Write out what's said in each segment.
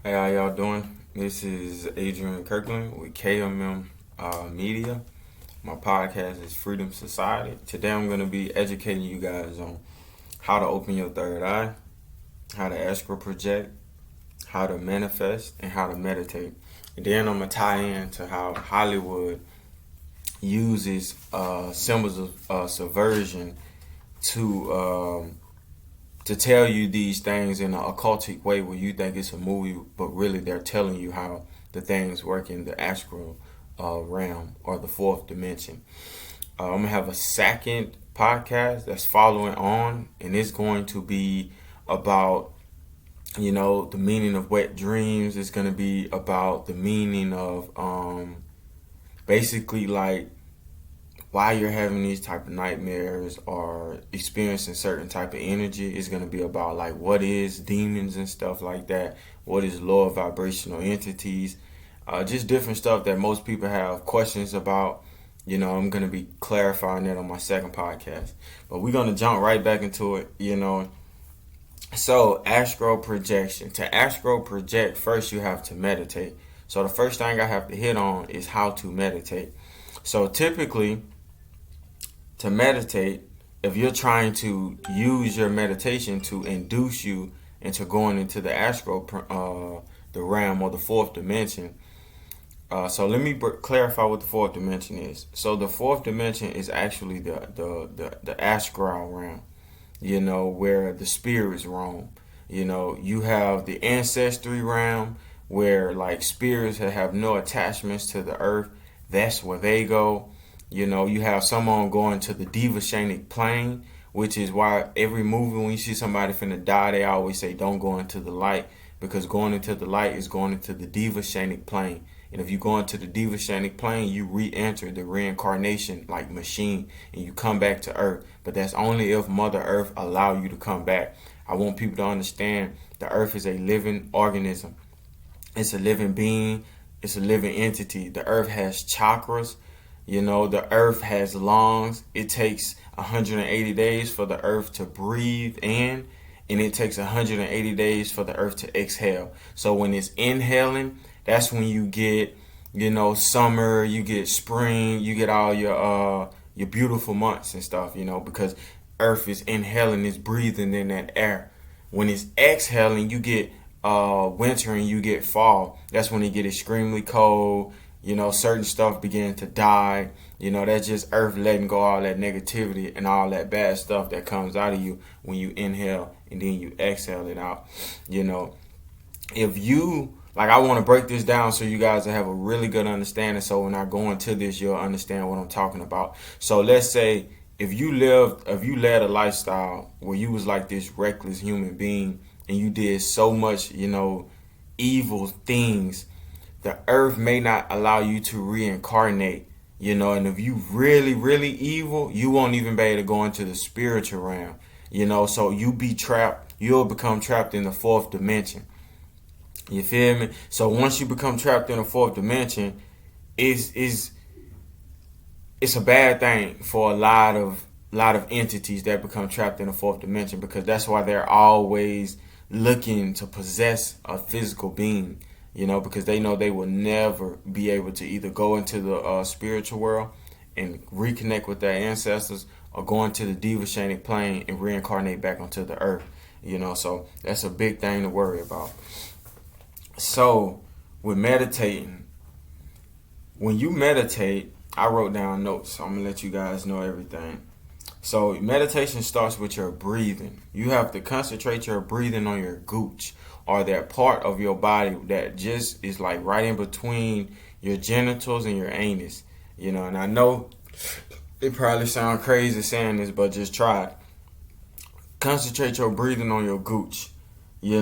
Hey, how y'all doing? This is Adrian Kirkland with KMM Media. My podcast is Freedom Society. Today I'm going to be educating you guys on how to open your third eye, how to astral project, how to manifest, and how to meditate. And then I'm going to tie into how Hollywood uses symbols of subversion to to tell you these things in an occultic way where you think it's a movie, but really they're telling you how the things work in the astral realm or the fourth dimension. I'm gonna have a second podcast that's following on, and it's going to be about the meaning of wet dreams. It's gonna be about the meaning of basically like why you're having these type of nightmares or experiencing certain type of energy. Is going to be about like what is demons and stuff like that, what is lower vibrational entities, just different stuff that most people have questions about. I'm going to be clarifying that on my second podcast, but we're going to jump right back into it. So astral projection, to astral project, first you have to meditate. So the first thing I have to hit on is how to meditate. So typically, to meditate, if you're trying to use your meditation to induce you into going into the astral, the realm or the fourth dimension. So let me clarify what the fourth dimension is. So the fourth dimension is actually the astral realm, where the spirits roam. You have the ancestry realm where like spirits that have no attachments to the earth. That's where they go. You have someone going to the devashanic plane, which is why every movie when you see somebody finna die, they always say don't go into the light, because going into the light is going into the devashanic plane. And if you go into the devashanic plane, you re-enter the reincarnation like machine and you come back to earth. But that's only if Mother Earth allow you to come back. I want people to understand the earth is a living organism. It's a living being. It's a living entity. The earth has chakras. The earth has lungs. It takes 180 days for the earth to breathe in, and it takes 180 days for the earth to exhale. So when it's inhaling, that's when you get, summer, you get spring, you get all your beautiful months and stuff, because earth is inhaling, it's breathing in that air. When it's exhaling, you get winter and you get fall. That's when it get extremely cold. Certain stuff begin to die. That's just earth letting go all that negativity and all that bad stuff that comes out of you when you inhale and then you exhale it out. If you like, I want to break this down so you guys will have a really good understanding. So when I go into this, you'll understand what I'm talking about. So let's say if you led a lifestyle where you was like this reckless human being and you did so much, evil things, the earth may not allow you to reincarnate, and if you really, really evil, you won't even be able to go into the spiritual realm, so you'll become trapped in the fourth dimension. You feel me? So once you become trapped in the fourth dimension, it's a bad thing for a lot of entities that become trapped in the fourth dimension, because that's why they're always looking to possess a physical being. Because they know they will never be able to either go into the spiritual world and reconnect with their ancestors, or go into the devashanic plane and reincarnate back onto the earth. So that's a big thing to worry about. So with meditating, when you meditate, I wrote down notes, so I'm going to let you guys know everything. So meditation starts with your breathing. You have to concentrate your breathing on your gooch, or that part of your body that just is like right in between your genitals and your anus. And I know it probably sounds crazy saying this, but just try it. Concentrate your breathing on your gooch. You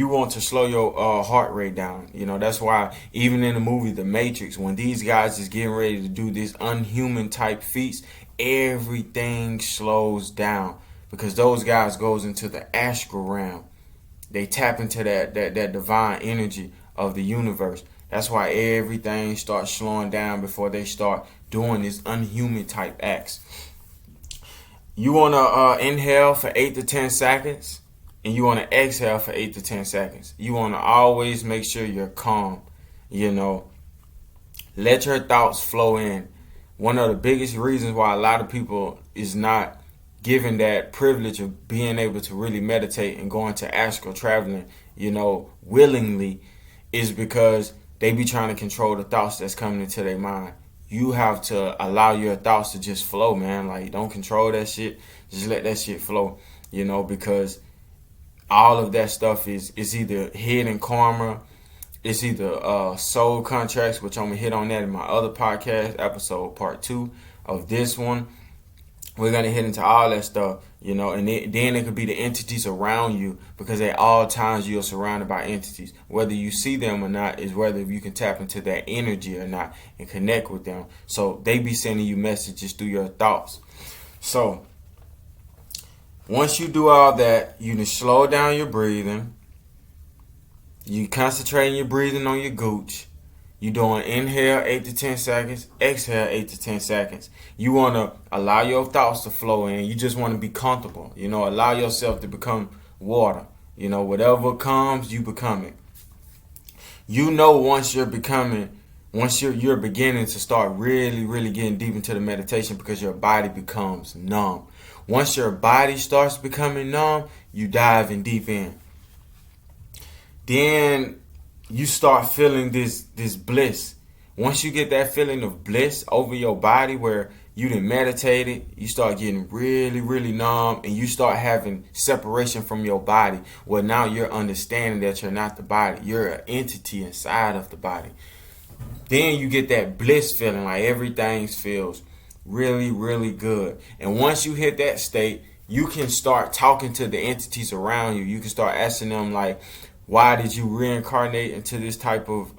want to slow your heart rate down. That's why even in the movie The Matrix, when these guys is getting ready to do this unhuman type feats, everything slows down, because those guys goes into the astral realm. They tap into that divine energy of the universe. That's why everything starts slowing down before they start doing these unhuman type acts. You want to inhale for 8 to 10 seconds, and you want to exhale for 8 to 10 seconds. You want to always make sure you're calm. Let your thoughts flow in. One of the biggest reasons why a lot of people is not given that privilege of being able to really meditate and going to astral traveling, willingly, is because they be trying to control the thoughts that's coming into their mind. You have to allow your thoughts to just flow, man. Like, don't control that shit. Just let that shit flow, because all of that stuff is either hidden karma, it's either soul contracts, which I'm going to hit on that in my other podcast, episode part 2 of this one. We're going to hit into all that stuff, and then it could be the entities around you, because at all times you're surrounded by entities. Whether you see them or not is whether you can tap into that energy or not and connect with them. So they be sending you messages through your thoughts. So once you do all that, you can slow down your breathing. You concentrating your breathing on your gooch. You doing inhale 8 to 10 seconds, exhale 8 to 10 seconds. You want to allow your thoughts to flow in. You just want to be comfortable. Allow yourself to become water. Whatever comes, you become it. Once you're beginning to start really, really getting deep into the meditation, because your body becomes numb. Once your body starts becoming numb, you dive in deep in. Then you start feeling this bliss. Once you get that feeling of bliss over your body where you done meditated, you start getting really, really numb, and you start having separation from your body. Well, now you're understanding that you're not the body. You're an entity inside of the body. Then you get that bliss feeling, like everything feels really, really good. And once you hit that state, you can start talking to the entities around you. You can start asking them, like, why did you reincarnate into this type of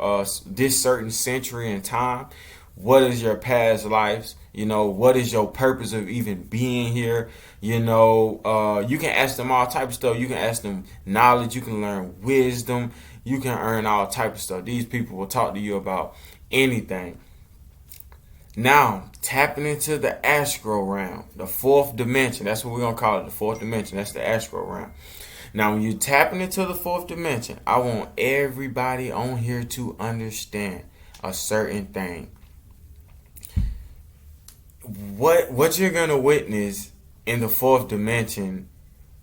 this certain century in time? What is your past lives? What is your purpose of even being here? You can ask them all type of stuff. You can ask them knowledge. You can learn wisdom. You can earn all type of stuff. These people will talk to you about anything. Now, tapping into the astral realm, the 4th dimension. That's what we're going to call it, the 4th dimension. That's the astral realm. Now, when you're tapping into the 4th dimension, I want everybody on here to understand a certain thing. What you're going to witness in the 4th dimension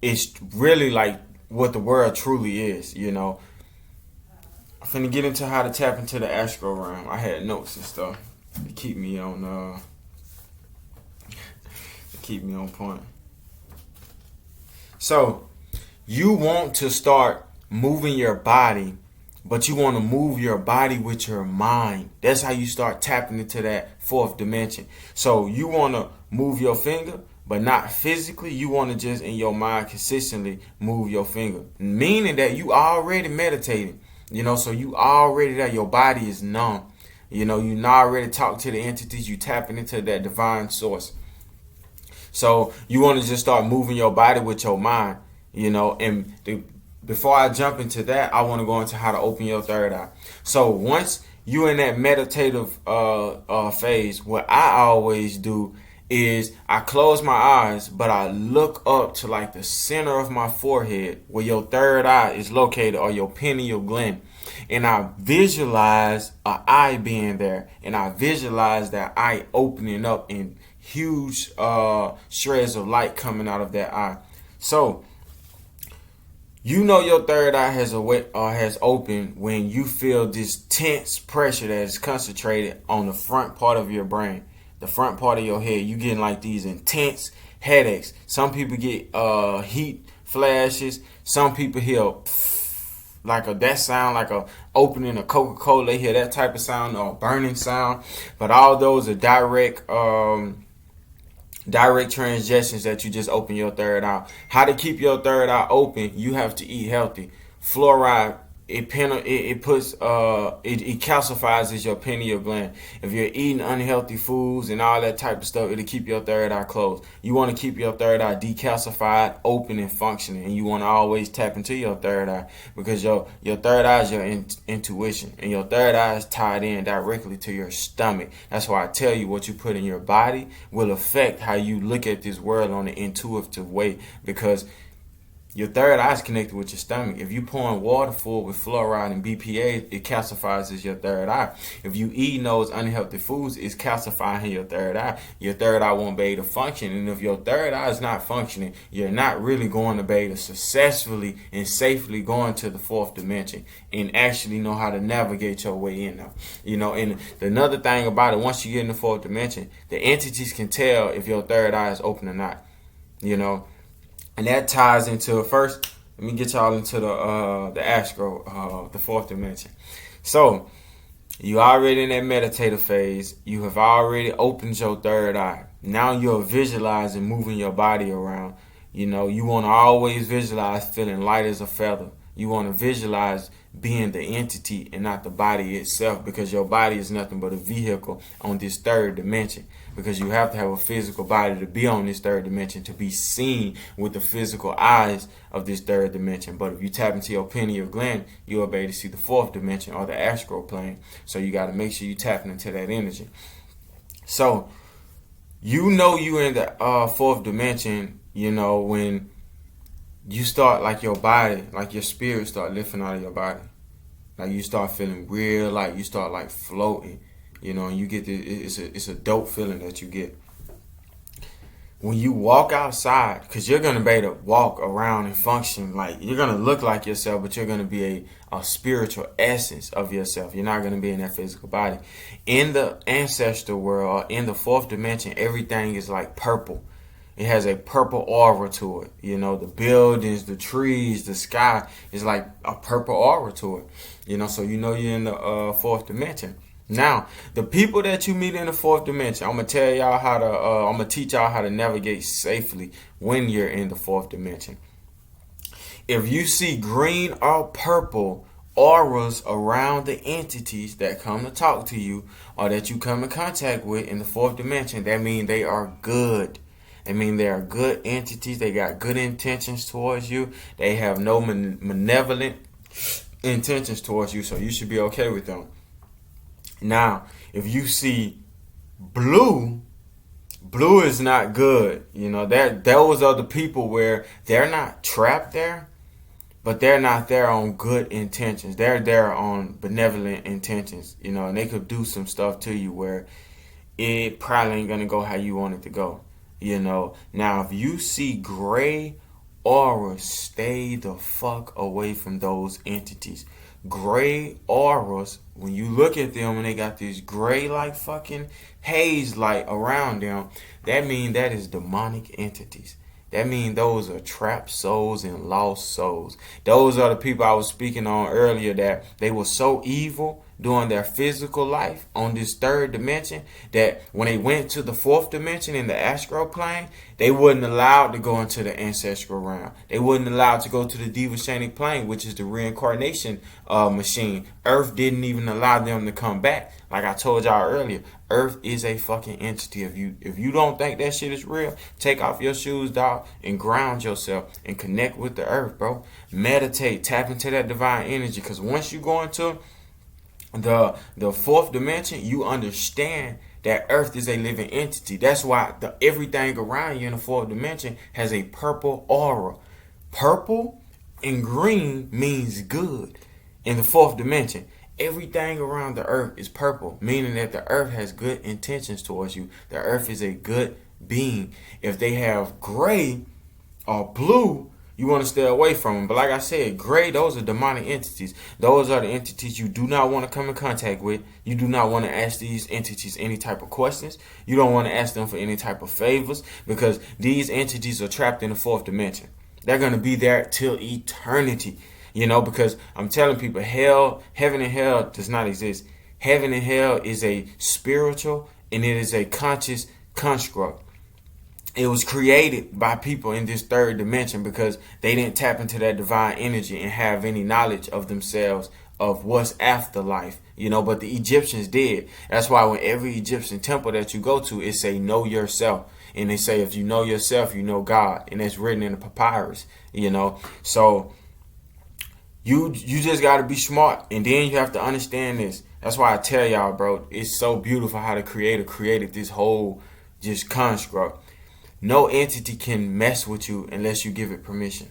is really like what the world truly is, I'm finna get into how to tap into the astral realm. I had notes and stuff to keep me on point. So, you want to start moving your body, but you want to move your body with your mind. That's how you start tapping into that 4th dimension. So you want to move your finger, but not physically. You want to just in your mind consistently move your finger, meaning that you already meditating. So you already there. Your body is numb. You already talk to the entities. You tapping into that divine source. So you want to just start moving your body with your mind. Before I jump into that, I want to go into how to open your third eye. So once you in that meditative phase, what I always do is I close my eyes, but I look up to like the center of my forehead where your third eye is located, or your pineal gland. And I visualize an eye being there, and I visualize that eye opening up and huge shreds of light coming out of that eye. So your third eye has opened when you feel this tense pressure that is concentrated on the front part of your brain, the front part of your head. You getting like these intense headaches. Some people get heat flashes. Some people hear that sound like a opening of Coca-Cola. They hear that type of sound, or burning sound. But all those are direct transgestions that you just open your third eye. How to keep your third eye open? You have to eat healthy. Fluoride, it calcifies your pineal gland. If you're eating unhealthy foods and all that type of stuff, it'll keep your third eye closed. You want to keep your third eye decalcified, open, and functioning. And you want to always tap into your third eye, because your third eye is your intuition, and your third eye is tied in directly to your stomach. That's why I tell you, what you put in your body will affect how you look at this world on an intuitive way, because Your third eye is connected with your stomach. If you pouring water full with fluoride and BPA, it calcifies as your third eye. If you eating those unhealthy foods, it's calcifying your third eye. Your third eye won't be able to function. And if your third eye is not functioning, you're not really going to be able to successfully and safely go into the fourth dimension and actually know how to navigate your way in there. And another thing about it, once you get in the fourth dimension, the entities can tell if your third eye is open or not. And that ties into, first, let me get y'all into the Astral, the fourth dimension. So, you already in that meditative phase. You have already opened your third eye. Now you're visualizing moving your body around. You want to always visualize feeling light as a feather. You want to visualize being the entity and not the body itself, because your body is nothing but a vehicle on this third dimension, because you have to have a physical body to be on this third dimension, to be seen with the physical eyes of this third dimension. But if you tap into your pineal gland, you'll be able to see the fourth dimension, or the astral plane. So you got to make sure you tapping into that energy. So you in the fourth dimension, when you start, like, your body, like your spirit start lifting out of your body. Like, you start feeling real light. You start, like, floating, and you get this, it's a dope feeling that you get. When you walk outside, because you're going to be able to walk around and function, like, you're going to look like yourself, but you're going to be a spiritual essence of yourself. You're not going to be in that physical body. In the ancestral world, or in the fourth dimension, everything is like purple. It has a purple aura to it. The buildings, the trees, the sky is like a purple aura to it. So you're in the fourth dimension. Now, the people that you meet in the fourth dimension, I'm gonna teach y'all how to navigate safely when you're in the fourth dimension. If you see green or purple auras around the entities that come to talk to you, or that you come in contact with in the fourth dimension, that means they are good. I mean, they are good entities. They got good intentions towards you. They have no malevolent intentions towards you, so you should be okay with them. Now, if you see blue is not good. Those are the people where they're not trapped there, but they're not there on good intentions. They're there on benevolent intentions, and they could do some stuff to you where it probably ain't gonna go how you want it to go. Now, if you see gray auras, stay the fuck away from those entities. Gray auras, when you look at them and they got this gray, like, fucking haze light around them, that means that is demonic entities. That means those are trapped souls and lost souls. Those are the people I was speaking on earlier, that they were so evil during their physical life on this third dimension that when they went to the fourth dimension in the astral plane, they wasn't allowed to go into the ancestral realm. They wasn't allowed to go to the Devashanic plane, which is the reincarnation machine. Earth didn't even allow them to come back. Like I told y'all earlier, Earth is a fucking entity. If you don't think that shit is real, take off your shoes, dog, and ground yourself and connect with the earth, bro. Meditate, tap into that divine energy, because once you go into the fourth dimension, you understand that Earth is a living entity. That's why everything around you in the fourth dimension has a purple aura. Purple and green means good in the fourth dimension. Everything around the earth is purple, meaning that the earth has good intentions towards you. The earth is a good being. If they have gray or blue, you want to stay away from them. But like I said, gray, those are demonic entities. Those are the entities you do not want to come in contact with. You do not want to ask these entities any type of questions. You don't want to ask them for any type of favors, because these entities are trapped in the fourth dimension. They're going to be there till eternity. Because I'm telling people, heaven and hell does not exist. Heaven and hell is a spiritual and it is a conscious construct. It was created by people in this third dimension because they didn't tap into that divine energy and have any knowledge of themselves, of what's afterlife, but the Egyptians did. That's why when every Egyptian temple that you go to, it say know yourself. And they say if you know yourself, you know God. And that's written in the papyrus, So you just got to be smart. And then you have to understand this. That's why I tell y'all, bro, it's so beautiful how the Creator created this whole just construct. No entity can mess with you unless you give it permission.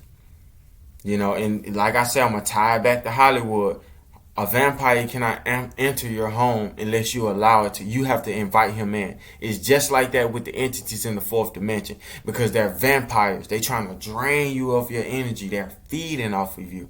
You know, and like I said, I'm gonna tie it back to Hollywood. A vampire cannot enter your home unless you allow it to. You have to invite him in. It's just like that with the entities in the fourth dimension, because they're vampires. They trying to drain you of your energy. They're feeding off of you.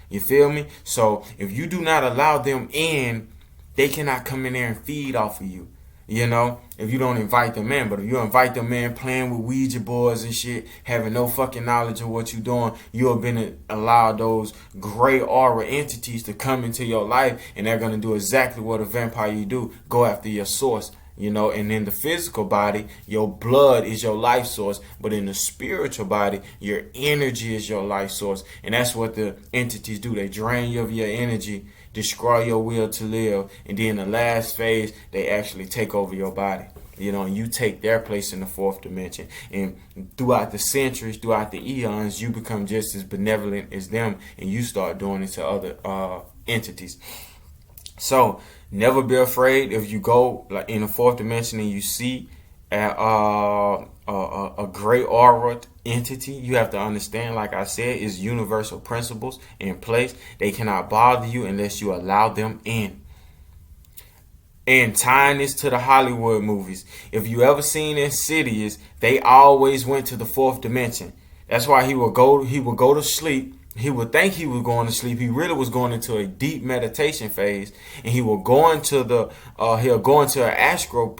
You feel me? So if you do not allow them in, they cannot come in there and feed off of you. You know, if you don't invite them in. But if you invite them in playing with Ouija boards and shit, having no fucking knowledge of what you're doing, you have been allowed those gray aura entities to come into your life, and they're going to do exactly what a vampire you do, go after your source. You know, and in the physical body, your blood is your life source, but in the spiritual body, your energy is your life source. And that's what the entities do. They drain you of your energy, destroy your will to live, and then the last phase, they actually take over your body. You know, and you take their place in the fourth dimension. And throughout the centuries, throughout the eons, you become just as benevolent as them, and you start doing it to other entities. So never be afraid if you go like in the fourth dimension and you see a gray aura entity. You have to understand, like I said, is universal principles in place. They cannot bother you unless you allow them in. And tying this to the Hollywood movies, if you ever seen Insidious, they always went to the fourth dimension. That's why he would go to sleep. He would think he was going to sleep. He really was going into a deep meditation phase, and he will go into he'll go into an astral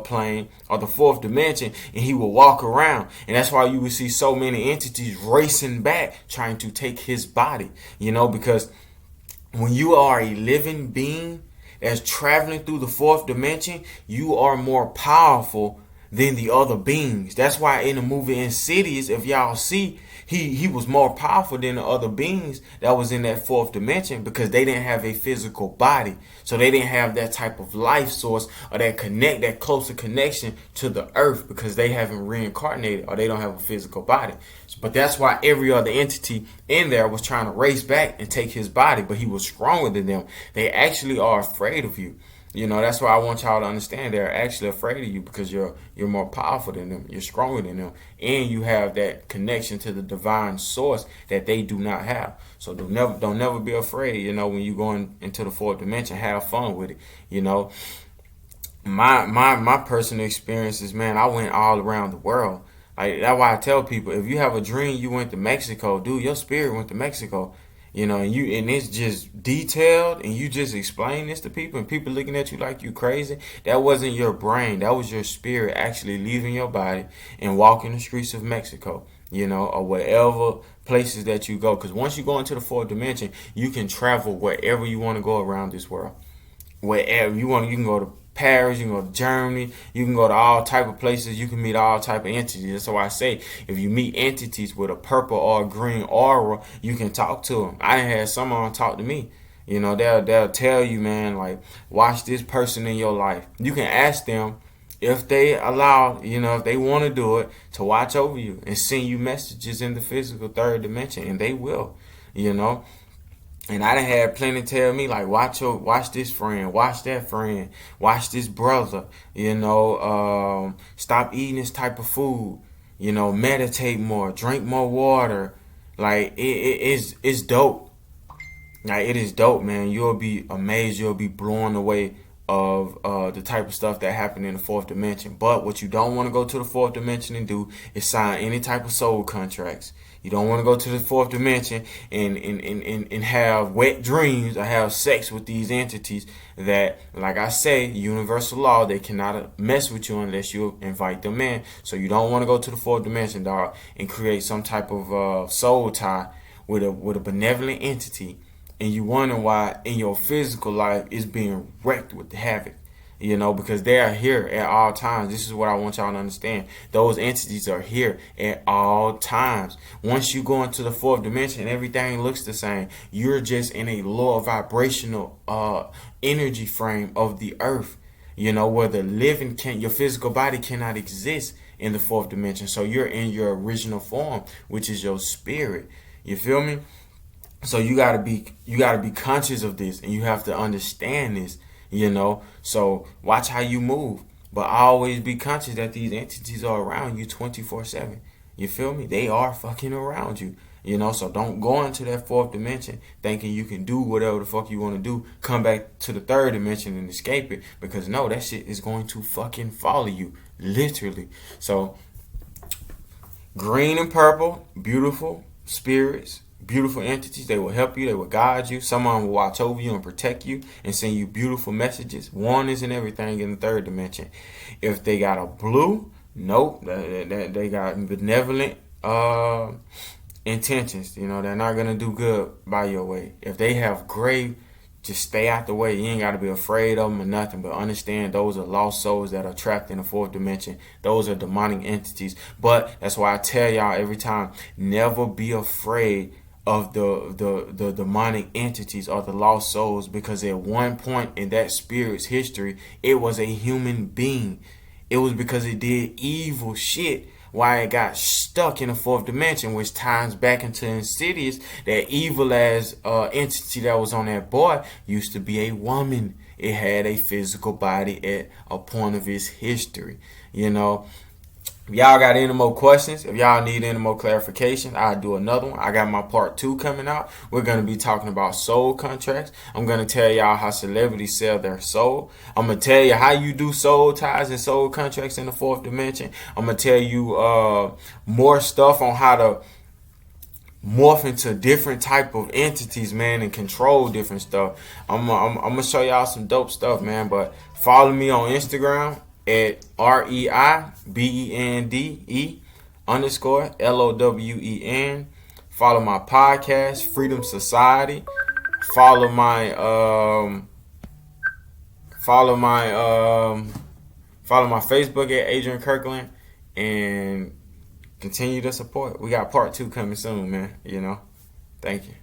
plane or the fourth dimension, and he will walk around. And that's why you would see so many entities racing back trying to take his body. You know, because when you are a living being that's traveling through the fourth dimension, you are more powerful than the other beings. That's why in the movie Insidious, if y'all see, he was more powerful than the other beings that was in that fourth dimension, because they didn't have a physical body. So they didn't have that type of life source or that closer connection to the earth, because they haven't reincarnated or they don't have a physical body. But that's why every other entity in there was trying to race back and take his body, but he was stronger than them. They actually are afraid of you. You know, that's why I want y'all to understand they're actually afraid of you, because you're more powerful than them, you're stronger than them, and you have that connection to the divine source that they do not have. So don't never be afraid. You know, when you going into the fourth dimension, have fun with it. You know, my personal experiences, man, I went all around the world. Like, that's why I tell people, if you have a dream you went to Mexico, dude, your spirit went to Mexico. You know, and it's just detailed, and you just explain this to people, and people looking at you like you crazy. That wasn't your brain. That was your spirit actually leaving your body and walking the streets of Mexico, you know, or whatever places that you go. Because once you go into the fourth dimension, you can travel wherever you want to go around this world. Wherever you want, you can go to Paris, you can go to Germany, you can go to all type of places, you can meet all type of entities. That's why I say, if you meet entities with a purple or a green aura, you can talk to them. I done had someone talk to me. You know, they'll tell you, man, like, watch this person in your life. You can ask them if they allow, you know, if they want to do it, to watch over you and send you messages in the physical third dimension, and they will, you know. And I done had plenty tell me, like, watch this friend, watch that friend, watch this brother, you know, stop eating this type of food, you know, meditate more, drink more water. Like, it's dope. Like, it is dope, man. You'll be amazed, you'll be blown away of the type of stuff that happened in the fourth dimension. But what you don't want to go to the fourth dimension and do is sign any type of soul contracts. You don't want to go to the fourth dimension and have wet dreams or have sex with these entities that, like I say, universal law, they cannot mess with you unless you invite them in. So you don't want to go to the fourth dimension, dog, and create some type of soul tie with a benevolent entity, and you wonder why in your physical life is being wrecked with the havoc. You know, because they are here at all times. This is what I want y'all to understand. Those entities are here at all times. Once you go into the fourth dimension, everything looks the same. You're just in a lower vibrational energy frame of the earth. You know, where the living your physical body cannot exist in the fourth dimension. So you're in your original form, which is your spirit. You feel me? So you gotta be conscious of this, and you have to understand this. You know, so watch how you move, but always be conscious that these entities are around you 24/7. You feel me? They are fucking around you. So don't go into that fourth dimension thinking you can do whatever the fuck you want to do, come back to the third dimension and escape it, because no, that shit is going to fucking follow you, literally. So green and purple, beautiful spirits, beautiful entities. They will help you, they will guide you. Some of them will watch over you and protect you and send you beautiful messages, warnings and everything in the third dimension. If they got a blue, nope, they got benevolent intentions. They're not gonna do good by your way. If they have gray, just stay out the way. You ain't got to be afraid of them or nothing, but understand those are lost souls that are trapped in the fourth dimension. Those are demonic entities. But that's why I tell y'all every time, never be afraid of the demonic entities or the lost souls, because at one point in that spirit's history, it was a human being. It was because it did evil shit why it got stuck in the fourth dimension, which ties back into Insidious. That evil as entity that was on that boy used to be a woman. It had a physical body at a point of its history. If y'all got any more questions, if y'all need any more clarification, I'll do another one. I got my part 2 coming out. We're going to be talking about soul contracts. I'm going to tell y'all how celebrities sell their soul. I'm going to tell you how you do soul ties and soul contracts in the fourth dimension. I'm going to tell you more stuff on how to morph into different type of entities, man, and control different stuff. I'm going to show y'all some dope stuff, man. But follow me on Instagram at REIBENDE_LOWEN. Follow my podcast, Freedom Society. Follow my Facebook at Adrian Kirkland, and continue to support. We got part 2 coming soon, man. Thank you.